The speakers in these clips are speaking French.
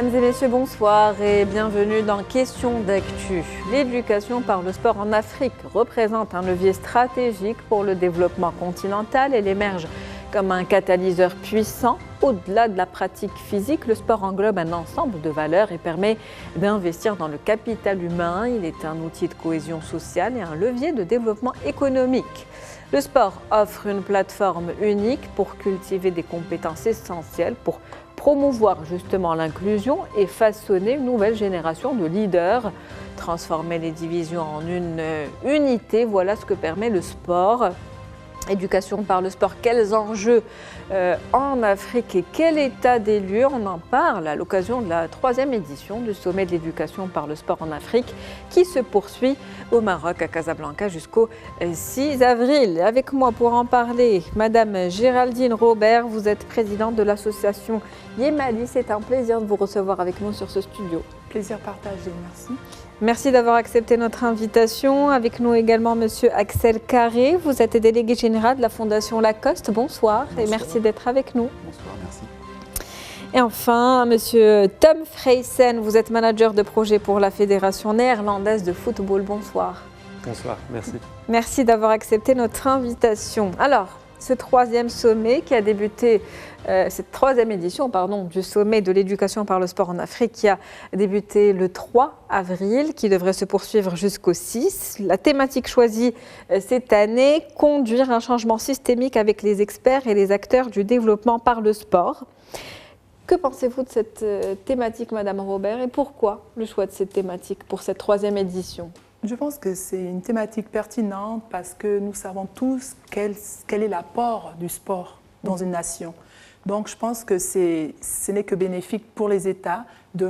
Mesdames et messieurs, bonsoir et bienvenue dans Question d'actu. L'éducation par le sport en Afrique représente un levier stratégique pour le développement continental. Elle émerge comme un catalyseur puissant. Au-delà de la pratique physique, le sport englobe un ensemble de valeurs et permet d'investir dans le capital humain. Il est un outil de cohésion sociale et un levier de développement économique. Le sport offre une plateforme unique pour cultiver des compétences essentielles, pour promouvoir justement l'inclusion et façonner une nouvelle génération de leaders. Transformer les divisions en une unité, voilà ce que permet le sport. Éducation par le sport, quels enjeux en Afrique et quel état des lieux? On en parle à l'occasion de la 3e édition du sommet de l'éducation par le sport en Afrique qui se poursuit au Maroc, à Casablanca, jusqu'au 6 avril. Avec moi pour en parler, Madame Géraldine Robert, vous êtes présidente de l'association Yemali. C'est un plaisir de vous recevoir avec nous sur ce studio. Plaisir partagé, merci. Merci d'avoir accepté notre invitation. Avec nous également Monsieur Axel Carré. Vous êtes délégué général de la Fondation Lacoste. Bonsoir, et merci d'être avec nous. Bonsoir, merci. Et enfin, Monsieur Tom Freysen, vous êtes manager de projet pour la Fédération néerlandaise de football. Bonsoir. Bonsoir, merci. Merci d'avoir accepté notre invitation. Alors, ce 3e sommet qui a débuté, cette 3e édition du sommet de l'éducation par le sport en Afrique qui a débuté le 3 avril, qui devrait se poursuivre jusqu'au 6. La thématique choisie cette année, conduire un changement systémique avec les experts et les acteurs du développement par le sport. Que pensez-vous de cette thématique, Madame Robert, et pourquoi le choix de cette thématique pour cette 3e édition ? Je pense que c'est une thématique pertinente parce que nous savons tous quel est l'apport du sport dans une nation. Donc je pense que ce n'est que bénéfique pour les États de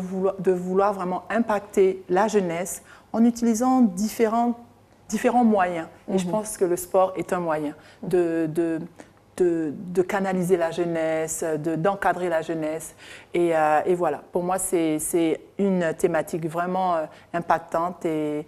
vouloir vraiment impacter la jeunesse en utilisant différents moyens. Et je pense que le sport est un moyen de canaliser la jeunesse, d'encadrer la jeunesse. Et voilà, pour moi, c'est une thématique vraiment impactante et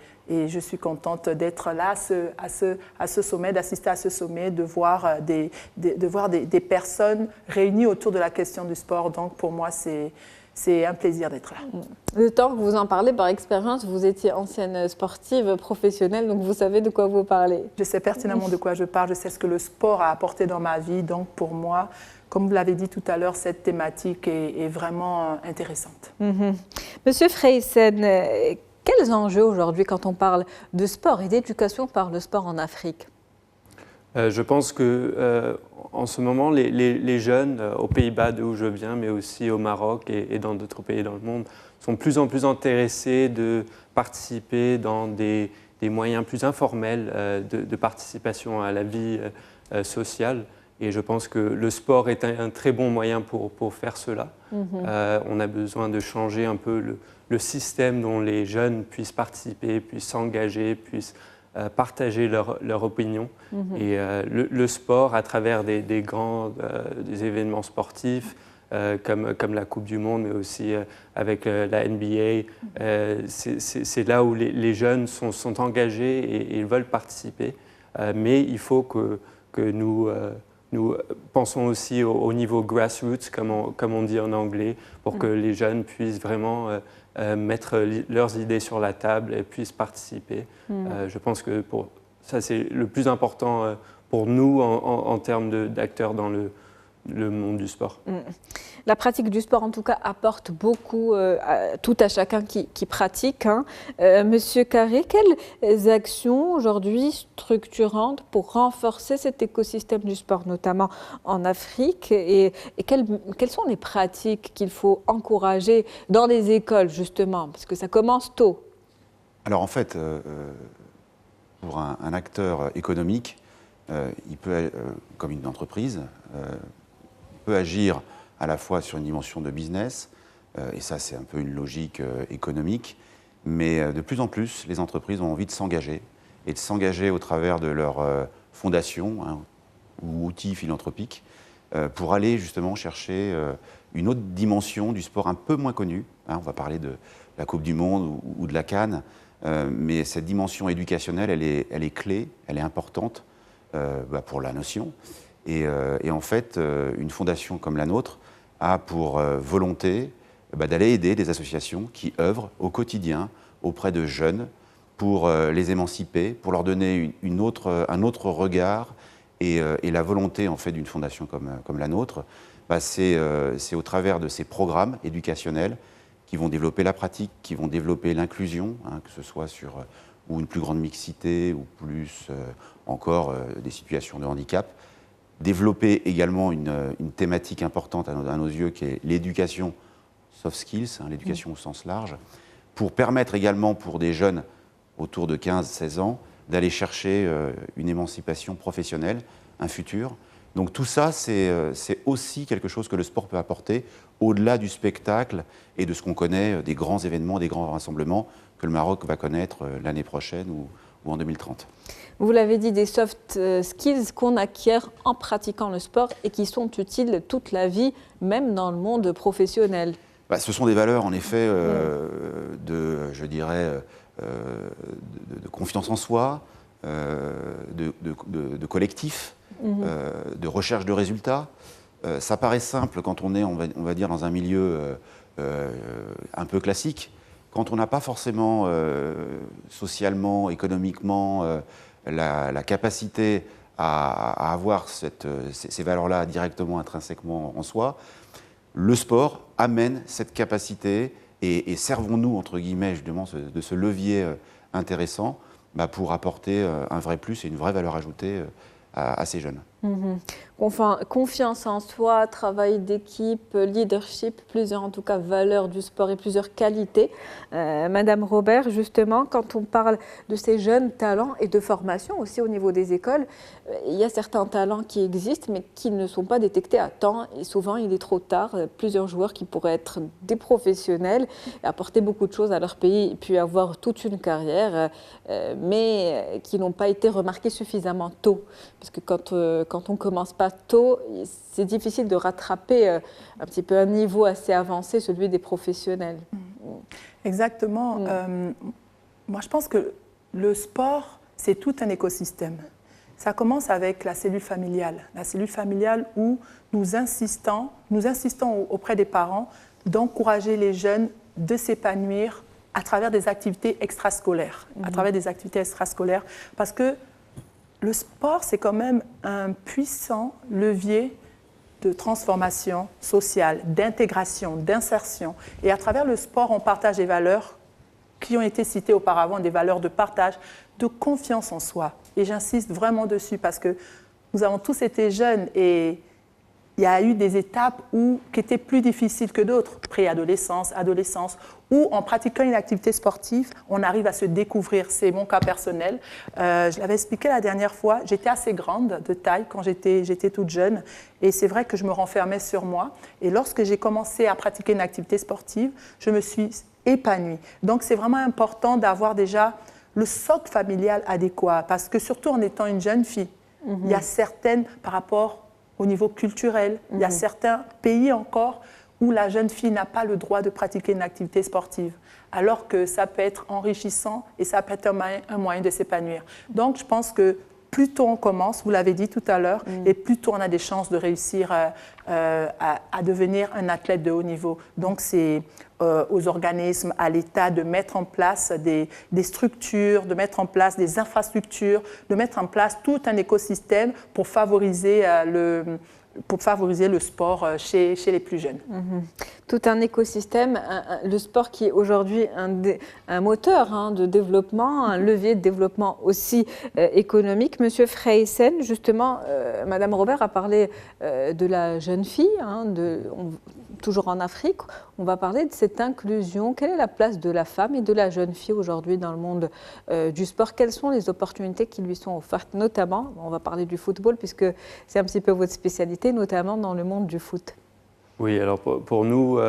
je suis contente d'être là à ce sommet, d'assister à ce sommet, de voir des personnes réunies autour de la question du sport. Donc pour moi, c'est un plaisir d'être là. Le temps que vous en parlez, par expérience, vous étiez ancienne sportive professionnelle, donc vous savez de quoi vous parlez. Je sais pertinemment de quoi je parle, je sais ce que le sport a apporté dans ma vie. Donc pour moi, comme vous l'avez dit tout à l'heure, cette thématique est vraiment intéressante. Monsieur Freysen, quels enjeux aujourd'hui quand on parle de sport et d'éducation par le sport en Afrique? Je pense que en ce moment, les jeunes aux Pays-Bas, d'où je viens, mais aussi au Maroc et dans d'autres pays dans le monde, sont de plus en plus intéressés de participer dans des moyens plus informels de participation à la vie sociale. Et je pense que le sport est un très bon moyen pour faire cela. On a besoin de changer un peu le système dont les jeunes puissent participer, puissent s'engager, puissent partager leur opinion. Et le sport, à travers des événements sportifs, comme la Coupe du Monde, mais aussi avec la NBA, c'est là où les jeunes sont engagés et ils veulent participer. Mais il faut que nous pensons aussi au niveau grassroots, comme on dit en anglais, pour que les jeunes puissent vraiment mettre leurs idées sur la table et puissent participer. Je pense que ça, c'est le plus important pour nous en termes d'acteurs dans le monde du sport. La pratique du sport, en tout cas, apporte beaucoup tout à chacun qui pratique. Monsieur Carré, quelles actions aujourd'hui structurantes pour renforcer cet écosystème du sport, notamment en Afrique, et quelles sont les pratiques qu'il faut encourager dans les écoles, justement, parce que ça commence tôt? Alors en fait, pour un acteur économique, il peut, comme une entreprise, il peut agir à la fois sur une dimension de business, et ça c'est un peu une logique économique, mais de plus en plus, les entreprises ont envie de s'engager, et de s'engager au travers de leur fondation ou outils philanthropiques, pour aller justement chercher une autre dimension du sport un peu moins connue. On va parler de la Coupe du Monde ou de la CAN, mais cette dimension éducationnelle, elle est clé, elle est importante pour la nation. Et en fait, une fondation comme la nôtre a pour volonté d'aller aider des associations qui œuvrent au quotidien auprès de jeunes pour les émanciper, pour leur donner un autre regard et la volonté en fait d'une fondation comme la nôtre. C'est au travers de ces programmes éducationnels qui vont développer la pratique, qui vont développer l'inclusion, que ce soit sur ou une plus grande mixité ou plus encore des situations de handicap. Développer également une thématique importante à nos yeux qui est l'éducation soft skills, l'éducation au sens large, pour permettre également pour des jeunes autour de 15-16 ans d'aller chercher une émancipation professionnelle, un futur. Donc tout ça, c'est aussi quelque chose que le sport peut apporter au-delà du spectacle et de ce qu'on connaît des grands événements, des grands rassemblements que le Maroc va connaître l'année prochaine ou en 2030. Vous l'avez dit, des soft skills qu'on acquiert en pratiquant le sport et qui sont utiles toute la vie, même dans le monde professionnel. Ce sont des valeurs, en effet, de confiance en soi, de collectif, de recherche de résultats. Ça paraît simple quand on est, on va dire, dans un milieu un peu classique. Quand on n'a pas forcément socialement, économiquement, la capacité à avoir ces valeurs-là directement, intrinsèquement en soi, le sport amène cette capacité et servons-nous, entre guillemets, justement, de ce levier intéressant pour apporter un vrai plus et une vraie valeur ajoutée à ces jeunes. Enfin, confiance en soi, travail d'équipe, leadership, plusieurs en tout cas valeurs du sport et plusieurs qualités. Madame Robert, justement, quand on parle de ces jeunes talents et de formation aussi au niveau des écoles, il y a certains talents qui existent mais qui ne sont pas détectés à temps et souvent il est trop tard. Plusieurs joueurs qui pourraient être des professionnels, apporter beaucoup de choses à leur pays et puis avoir toute une carrière, mais qui n'ont pas été remarqués suffisamment tôt. Parce que quand on ne commence pas tôt, c'est difficile de rattraper un petit peu un niveau assez avancé, celui des professionnels. Exactement. Moi, je pense que le sport, c'est tout un écosystème. Ça commence avec la cellule familiale où nous insistons auprès des parents d'encourager les jeunes de s'épanouir à travers des activités extrascolaires, parce que le sport, c'est quand même un puissant levier de transformation sociale, d'intégration, d'insertion. Et à travers le sport, on partage des valeurs qui ont été citées auparavant, des valeurs de partage, de confiance en soi. Et j'insiste vraiment dessus parce que nous avons tous été jeunes et il y a eu des étapes qui étaient plus difficiles que d'autres, préadolescence, adolescence, où en pratiquant une activité sportive, on arrive à se découvrir. C'est mon cas personnel. Je l'avais expliqué la dernière fois, j'étais assez grande de taille quand j'étais toute jeune et c'est vrai que je me renfermais sur moi. Et lorsque j'ai commencé à pratiquer une activité sportive, je me suis épanouie. Donc c'est vraiment important d'avoir déjà le socle familial adéquat parce que surtout en étant une jeune fille, il y a certaines par rapport au niveau culturel. Il y a certains pays encore où la jeune fille n'a pas le droit de pratiquer une activité sportive, alors que ça peut être enrichissant et ça peut être un moyen de s'épanouir. Donc, je pense que plus tôt on commence, vous l'avez dit tout à l'heure, et plus tôt on a des chances de réussir à devenir un athlète de haut niveau. Donc, c'est aux organismes, à l'État de mettre en place des structures, de mettre en place des infrastructures, de mettre en place tout un écosystème pour favoriser le sport chez les plus jeunes. Tout un écosystème, le sport qui est aujourd'hui un moteur de développement, un levier de développement aussi économique. Monsieur Freyssen, justement, Madame Robert a parlé de la jeune fille, toujours en Afrique. On va parler de cette inclusion. Quelle est la place de la femme et de la jeune fille aujourd'hui dans le monde du sport? Quelles sont les opportunités qui lui sont offertes, notamment, on va parler du football puisque c'est un petit peu votre spécialité, notamment dans le monde du foot. Oui, alors pour nous,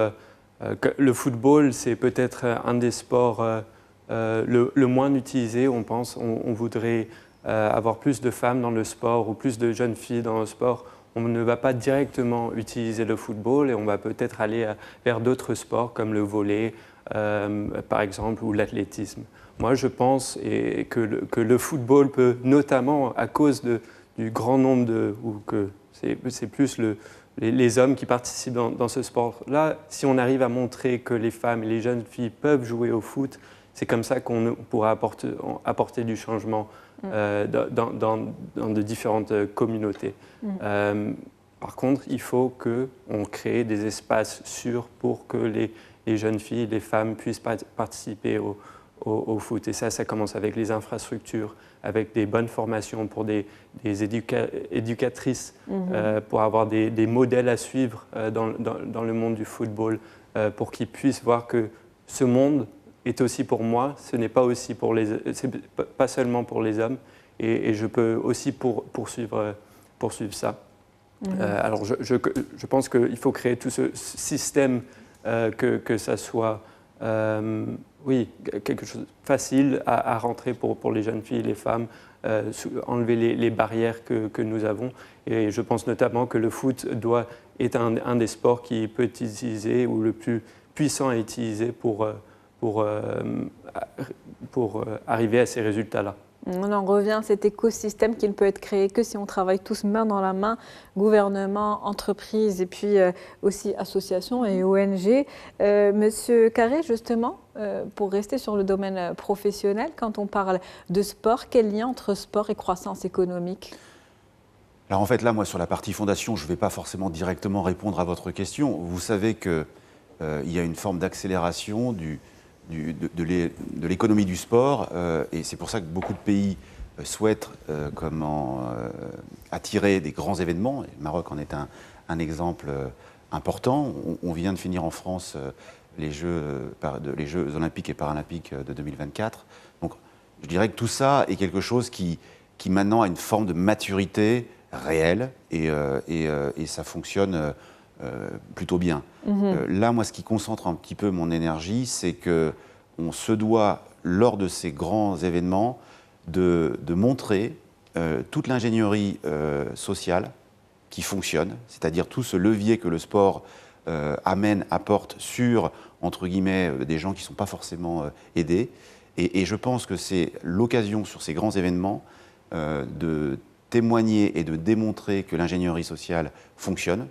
le football, c'est peut-être un des sports le moins utilisé, on pense. On voudrait avoir plus de femmes dans le sport ou plus de jeunes filles dans le sport. On ne va pas directement utiliser le football et on va peut-être aller vers d'autres sports comme le volley, par exemple, ou l'athlétisme. Moi, je pense que le football peut, notamment à cause du grand nombre c'est plus les hommes qui participent dans ce sport-là, si on arrive à montrer que les femmes et les jeunes filles peuvent jouer au foot, c'est comme ça qu'on pourra apporter du changement dans de différentes communautés. Par contre, il faut qu'on crée des espaces sûrs pour que les jeunes filles, les femmes puissent participer au foot. Et ça commence avec les infrastructures, avec des bonnes formations pour des éducatrices, pour avoir des modèles à suivre dans le monde du football, pour qu'ils puissent voir que ce monde est aussi pour moi, ce n'est pas aussi pas seulement pour les hommes, et je peux aussi poursuivre ça. Alors je pense qu'il faut créer tout ce système, que ça soit quelque chose de facile à rentrer pour les jeunes filles et les femmes, enlever les barrières que nous avons. Et je pense notamment que le foot est un des sports qui peut être utilisé, ou le plus puissant à utiliser pour arriver à ces résultats-là. On en revient à cet écosystème qui ne peut être créé que si on travaille tous main dans la main, gouvernement, entreprises et puis aussi associations et ONG. Monsieur Carré, justement, pour rester sur le domaine professionnel, quand on parle de sport, quel lien entre sport et croissance économique ? Alors en fait, là, moi, sur la partie fondation, je ne vais pas forcément directement répondre à votre question. Vous savez qu'il y a une forme d'accélération de l'économie du sport, et c'est pour ça que beaucoup de pays souhaitent attirer des grands événements. Le Maroc en est un exemple important. On vient de finir en France les Jeux olympiques et paralympiques de 2024. Donc je dirais que tout ça est quelque chose qui maintenant a une forme de maturité réelle, et ça fonctionne plutôt bien. Là, moi, ce qui concentre un petit peu mon énergie, c'est qu'on se doit, lors de ces grands événements, de montrer toute l'ingénierie sociale qui fonctionne, c'est-à-dire tout ce levier que le sport apporte sur, entre guillemets, des gens qui ne sont pas forcément aidés. Et je pense que c'est l'occasion, sur ces grands événements, de témoigner et de démontrer que l'ingénierie sociale fonctionne.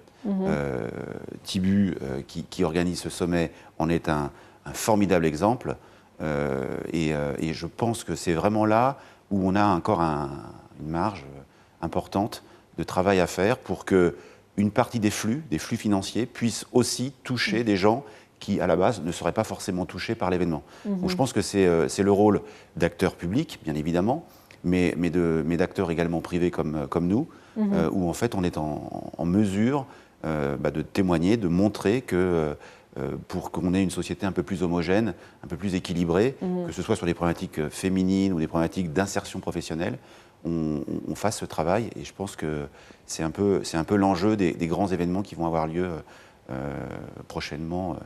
Tibu, qui organise ce sommet, en est un formidable exemple. Et je pense que c'est vraiment là où on a encore une marge importante de travail à faire pour qu'une partie des flux financiers puisse aussi toucher des gens qui, à la base, ne seraient pas forcément touchés par l'événement. Donc je pense que c'est le rôle d'acteurs publics, bien évidemment, mais d'acteurs également privés comme nous, où en fait on est en mesure de témoigner, de montrer que pour qu'on ait une société un peu plus homogène, un peu plus équilibrée, que ce soit sur des problématiques féminines ou des problématiques d'insertion professionnelle, on fasse ce travail. Et je pense que c'est un peu l'enjeu des grands événements qui vont avoir lieu prochainement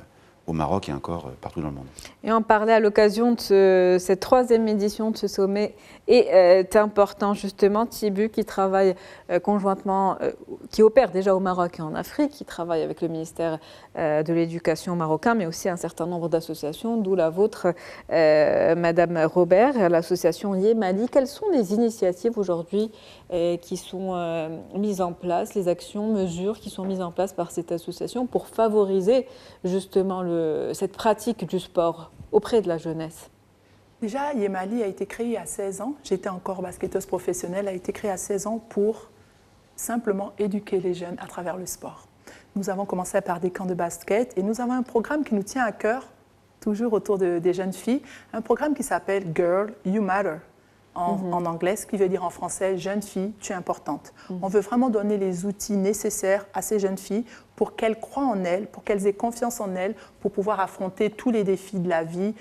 au Maroc et encore partout dans le monde. Et en parler à l'occasion de cette 3e édition de ce sommet est important, justement. Tibu, qui travaille conjointement, qui opère déjà au Maroc et en Afrique, qui travaille avec le ministère de l'Éducation marocain, mais aussi un certain nombre d'associations, d'où la vôtre, Madame Robert, l'association Yemali. Quelles sont les initiatives aujourd'hui qui sont mises en place, les actions, mesures qui sont mises en place par cette association pour favoriser justement cette pratique du sport auprès de la jeunesse? Déjà, Yemali a été créé à 16 ans. J'étais encore basketteuse professionnelle, a été créé à 16 ans pour simplement éduquer les jeunes à travers le sport. Nous avons commencé par des camps de basket et nous avons un programme qui nous tient à cœur, toujours autour des jeunes filles, un programme qui s'appelle Girl, You Matter, en anglais, ce qui veut dire en français « Jeune fille, tu es importante ». On veut vraiment donner les outils nécessaires à ces jeunes filles pour qu'elles croient en elles, pour qu'elles aient confiance en elles, pour pouvoir affronter tous les défis de la vie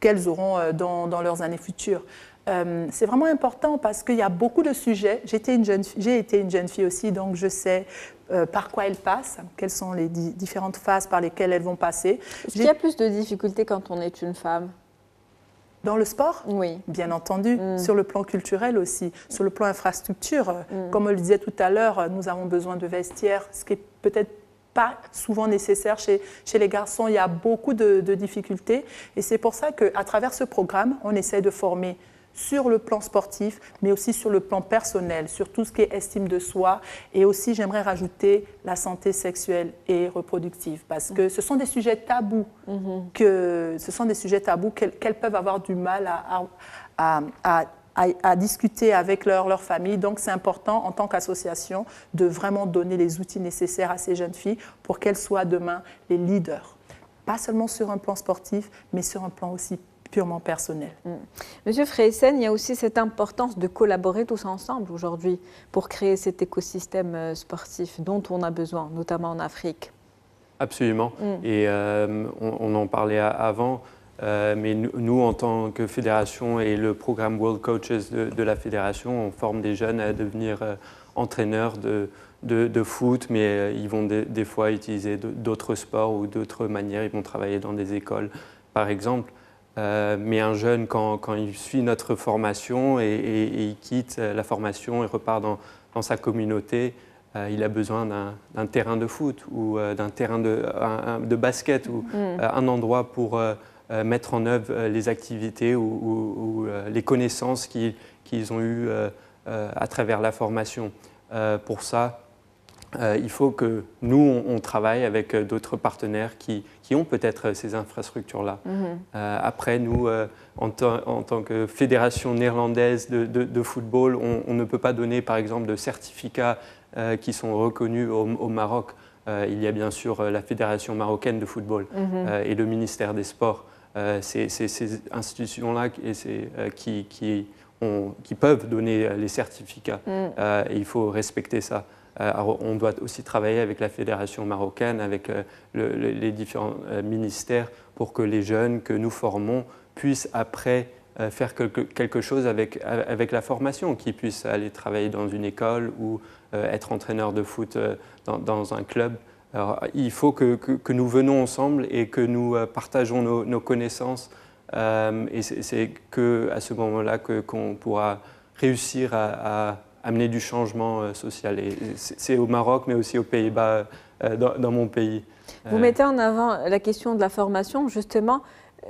qu'elles auront dans leurs années futures. C'est vraiment important parce qu'il y a beaucoup de sujets. J'ai été une jeune fille aussi, donc je sais par quoi elles passent, quelles sont les différentes phases par lesquelles elles vont passer. Est-ce qu'il y a plus de difficultés quand on est une femme ? Dans le sport, oui, bien entendu, sur le plan culturel aussi, sur le plan infrastructure. Comme on le disait tout à l'heure, nous avons besoin de vestiaires, ce qui est peut-être pas souvent nécessaire chez les garçons. Il y a beaucoup de difficultés et c'est pour ça qu'à travers ce programme, on essaie de former sur le plan sportif, mais aussi sur le plan personnel, sur tout ce qui est estime de soi. Et aussi, j'aimerais rajouter la santé sexuelle et reproductive, parce que ce sont des sujets tabous, qu'elles peuvent avoir du mal à discuter avec leur famille. Donc, c'est important, en tant qu'association, de vraiment donner les outils nécessaires à ces jeunes filles pour qu'elles soient demain les leaders. Pas seulement sur un plan sportif, mais sur un plan aussi purement personnel. Monsieur Freyssen, il y a aussi cette importance de collaborer tous ensemble aujourd'hui pour créer cet écosystème sportif dont on a besoin, notamment en Afrique. Absolument. Et on en parlait avant. Mais nous, en tant que fédération et le programme World Coaches de la fédération, on forme des jeunes à devenir entraîneurs de foot, mais ils vont des fois utiliser d'autres sports ou d'autres manières. Ils vont travailler dans des écoles, par exemple. Mais un jeune, quand il suit notre formation et il quitte la formation et repart dans sa communauté, il a besoin d'un terrain de foot ou d'un terrain de basket ou un endroit pour mettre en œuvre les activités ou les connaissances qu'ils ont eues à travers la formation. Pour ça, il faut que nous, on travaille avec d'autres partenaires qui ont peut-être ces infrastructures-là. Après, nous, en tant que fédération néerlandaise de football, on ne peut pas donner, par exemple, de certificats qui sont reconnus au Maroc. Il y a bien sûr la Fédération marocaine de football et le ministère des Sports. Ces institutions-là qui peuvent donner les certificats. Et il faut respecter ça. Alors, on doit aussi travailler avec la fédération marocaine, avec les différents ministères pour que les jeunes que nous formons puissent après faire quelque chose avec la formation, qu'ils puissent aller travailler dans une école ou être entraîneur de foot dans un club. Alors, il faut que nous venons ensemble et que nous partageons nos connaissances. Et c'est qu'à ce moment-là qu'on pourra réussir à amener du changement social. Et c'est au Maroc, mais aussi aux Pays-Bas, dans mon pays. Vous mettez en avant la question de la formation, justement.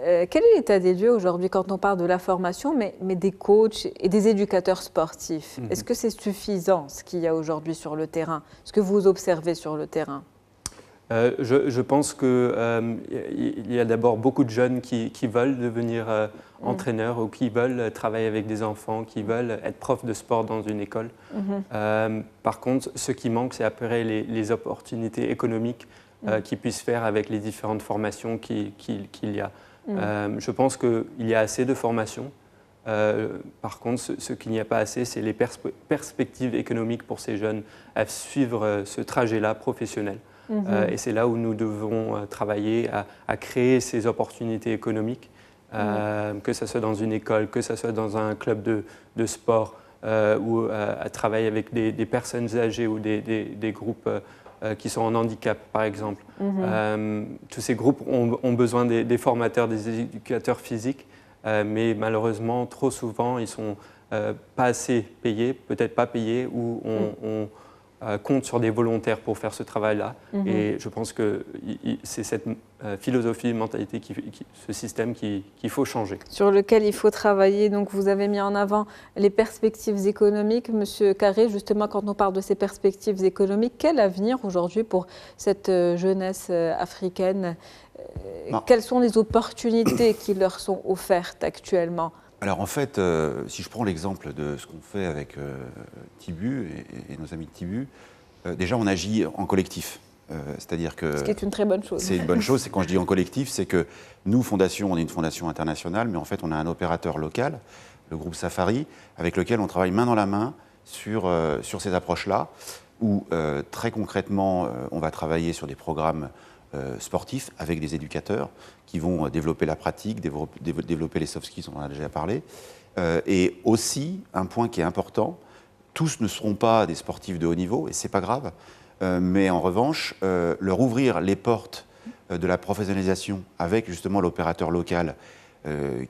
Quel est l'état des lieux aujourd'hui quand on parle de la formation, mais des coachs et des éducateurs sportifs? Est-ce que c'est suffisant ce qu'il y a aujourd'hui sur le terrain, ce que vous observez sur le terrain? Je pense qu'il y a d'abord beaucoup de jeunes qui veulent devenir entraîneurs ou qui veulent travailler avec des enfants, qui veulent être profs de sport dans une école. Par contre, ce qui manque, c'est après les opportunités économiques qu'ils puissent faire avec les différentes formations qu'il y a. Je pense qu'il y a assez de formations. Par contre, ce qu'il n'y a pas assez, c'est les perspectives économiques pour ces jeunes à suivre ce trajet-là professionnel. Et c'est là où nous devons travailler à créer ces opportunités économiques, que ce soit dans une école, que ce soit dans un club de sport, ou à travailler avec des personnes âgées ou des groupes qui sont en handicap, par exemple. Tous ces groupes ont besoin des formateurs, des éducateurs physiques, mais malheureusement, trop souvent, ils ne sont pas assez payés, peut-être pas payés, ou on compte sur des volontaires pour faire ce travail-là. Et je pense que c'est cette philosophie, mentalité, ce système qu'il faut changer. Sur lequel il faut travailler. Donc vous avez mis en avant les perspectives économiques. Monsieur Carré, justement, quand on parle de ces perspectives économiques, quel avenir aujourd'hui pour cette jeunesse africaine? Quelles sont les opportunités qui leur sont offertes actuellement? Alors en fait, si je prends l'exemple de ce qu'on fait avec Tibu et nos amis de Tibu, déjà on agit en collectif. C'est-à-dire que... Ce qui est une très bonne chose. C'est une bonne chose, c'est quand je dis en collectif, c'est que nous, fondation, on est une fondation internationale, mais en fait on a un opérateur local, le groupe Safari, avec lequel on travaille main dans la main sur ces approches-là, où très concrètement on va travailler sur des programmes sportifs avec des éducateurs qui vont développer la pratique, développer les soft skills, on en a déjà parlé. Et aussi, un point qui est important, tous ne seront pas des sportifs de haut niveau, et c'est pas grave, mais en revanche, leur ouvrir les portes de la professionnalisation avec justement l'opérateur local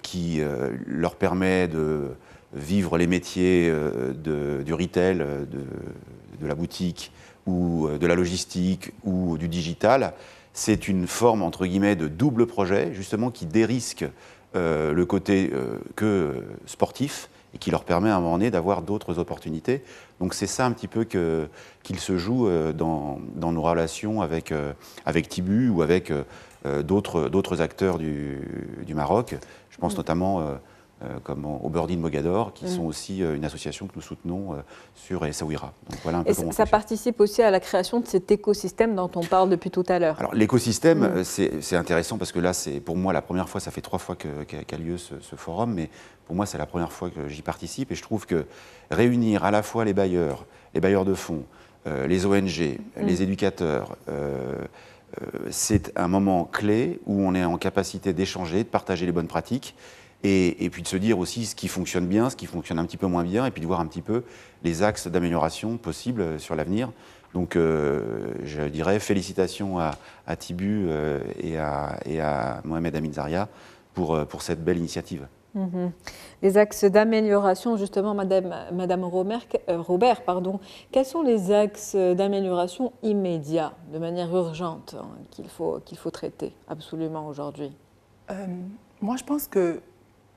qui leur permet de vivre les métiers du retail, de la boutique, ou de la logistique, ou du digital. C'est une forme, entre guillemets, de double projet, justement, qui dérisque le côté que sportif et qui leur permet à un moment donné d'avoir d'autres opportunités. Donc c'est ça un petit peu qu'il se joue dans nos relations avec Tibu ou avec d'autres acteurs du Maroc. Je pense notamment comme au Birdie de Mogador, qui sont aussi une association que nous soutenons sur Essaouira. Donc voilà un peu comment ça participe aussi à la création de cet écosystème dont on parle depuis tout à l'heure. Alors l'écosystème, c'est intéressant parce que là, c'est pour moi la première fois, ça fait 3 fois qu'a lieu ce forum, mais pour moi c'est la première fois que j'y participe et je trouve que réunir à la fois les bailleurs de fonds, les ONG, les éducateurs, c'est un moment clé où on est en capacité d'échanger, de partager les bonnes pratiques et puis de se dire aussi ce qui fonctionne bien, ce qui fonctionne un petit peu moins bien et puis de voir un petit peu les axes d'amélioration possibles sur l'avenir. Donc je dirais félicitations à Tibu et à Mohamed Amin Zaria pour cette belle initiative. Les axes d'amélioration, justement, Madame Robert, quels sont les axes d'amélioration immédiats, de manière urgente, qu'il faut traiter absolument aujourd'hui? Moi, je pense que,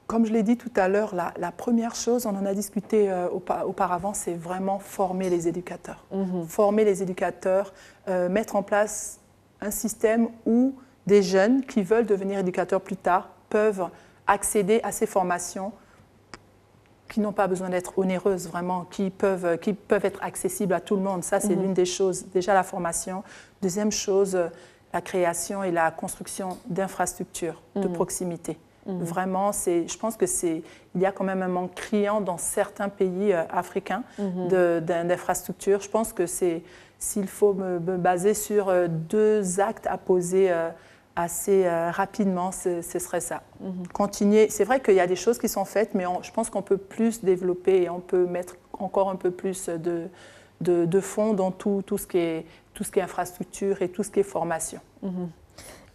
comme je l'ai dit tout à l'heure, la première chose, on en a discuté auparavant, c'est vraiment former les éducateurs. Former les éducateurs, mettre en place un système où des jeunes qui veulent devenir éducateurs plus tard peuvent accéder à ces formations qui n'ont pas besoin d'être onéreuses, vraiment, qui peuvent être accessibles à tout le monde. Ça, c'est l'une des choses. Déjà, la formation. Deuxième chose, la création et la construction d'infrastructures de proximité. Vraiment, je pense qu'il y a quand même un manque criant dans certains pays africains d'infrastructures. Je pense que s'il faut me baser sur 2 actes à poser assez rapidement, ce serait ça. Continuer. C'est vrai qu'il y a des choses qui sont faites, mais je pense qu'on peut plus développer et on peut mettre encore un peu plus de fonds dans tout ce qui est infrastructure et tout ce qui est formation.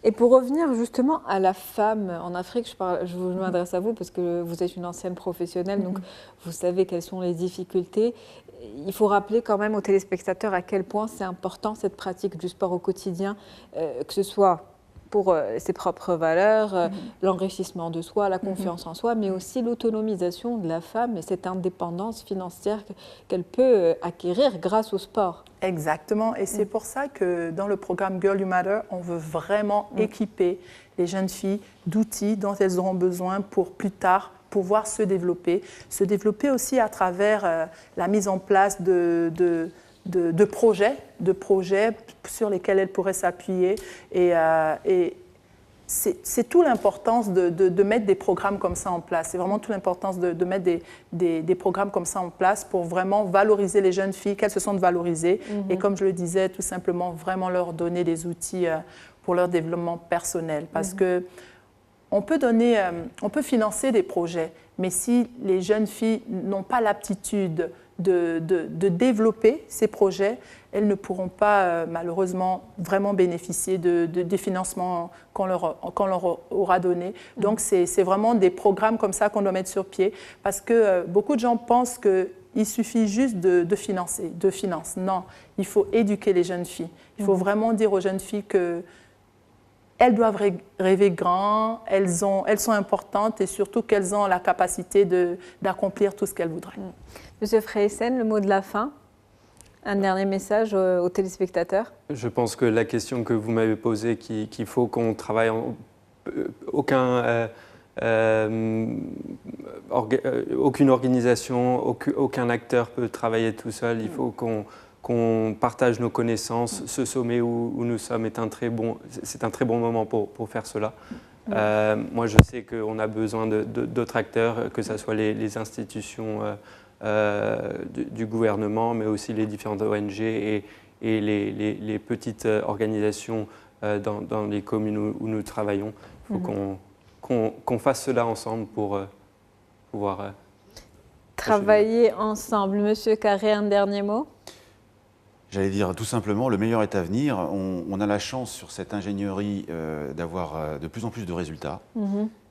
Et pour revenir justement à la femme en Afrique, je m'adresse à vous parce que vous êtes une ancienne professionnelle, donc vous savez quelles sont les difficultés. Il faut rappeler quand même aux téléspectateurs à quel point c'est important cette pratique du sport au quotidien, que ce soit pour ses propres valeurs, l'enrichissement de soi, la confiance en soi, mais aussi l'autonomisation de la femme et cette indépendance financière qu'elle peut acquérir grâce au sport. Exactement, et c'est pour ça que dans le programme Girl You Matter, on veut vraiment équiper les jeunes filles d'outils dont elles auront besoin pour plus tard pouvoir se développer aussi à travers la mise en place de projets sur lesquels elles pourraient s'appuyer. Et c'est toute l'importance de mettre des programmes comme ça en place. C'est vraiment toute l'importance de mettre des programmes comme ça en place pour vraiment valoriser les jeunes filles, qu'elles se sentent valorisées. Et comme je le disais, tout simplement vraiment leur donner des outils pour leur développement personnel. Parce que on peut financer des projets, mais si les jeunes filles n'ont pas l'aptitude de développer ces projets, elles ne pourront pas malheureusement vraiment bénéficier des financements qu'on leur aura donnés. Donc c'est vraiment des programmes comme ça qu'on doit mettre sur pied parce que beaucoup de gens pensent qu'il suffit juste de financer. Non, il faut éduquer les jeunes filles. Il faut vraiment dire aux jeunes filles qu'elles doivent rêver grand, elles sont importantes et surtout qu'elles ont la capacité d'accomplir tout ce qu'elles voudraient. Monsieur Freyssen, le mot de la fin, un dernier message aux téléspectateurs. Je pense que la question que vous m'avez posée, qu'il faut qu'on travaille, aucune organisation, aucun acteur peut travailler tout seul. Il faut qu'on partage nos connaissances. Ce sommet où nous sommes c'est un très bon moment pour faire cela. Moi, je sais qu'on a besoin d'autres acteurs, que ce soit les institutions du gouvernement, mais aussi les différentes ONG et les petites organisations dans les communes où nous travaillons. Il faut qu'on fasse cela ensemble pour pouvoir travailler ensemble. Monsieur Carré, un dernier mot? J'allais dire tout simplement, le meilleur est à venir. On a la chance sur cette ingénierie d'avoir de plus en plus de résultats.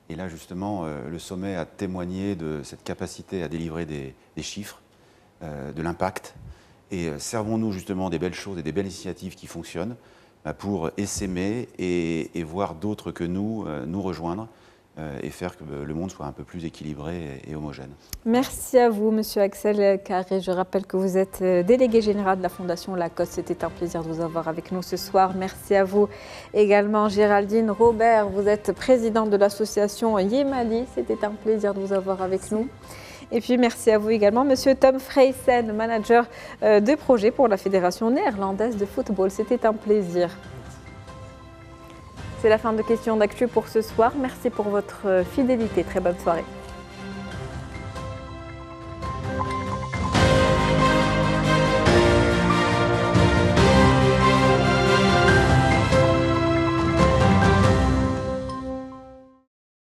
Et là, justement, le sommet a témoigné de cette capacité à délivrer des chiffres, de l'impact. Et servons-nous justement des belles choses et des belles initiatives qui fonctionnent pour essaimer et voir d'autres que nous rejoindre et faire que le monde soit un peu plus équilibré et homogène. Merci à vous, Monsieur Axel Carré. Je rappelle que vous êtes délégué général de la Fondation Lacoste. C'était un plaisir de vous avoir avec nous ce soir. Merci à vous également, Géraldine Robert. Vous êtes présidente de l'association Yemali. C'était un plaisir de vous avoir avec nous. Et puis merci à vous également, Monsieur Tom Freysen, manager de projet pour la Fédération néerlandaise de football. C'était un plaisir. C'est la fin de Questions d'actu pour ce soir. Merci pour votre fidélité. Très bonne soirée.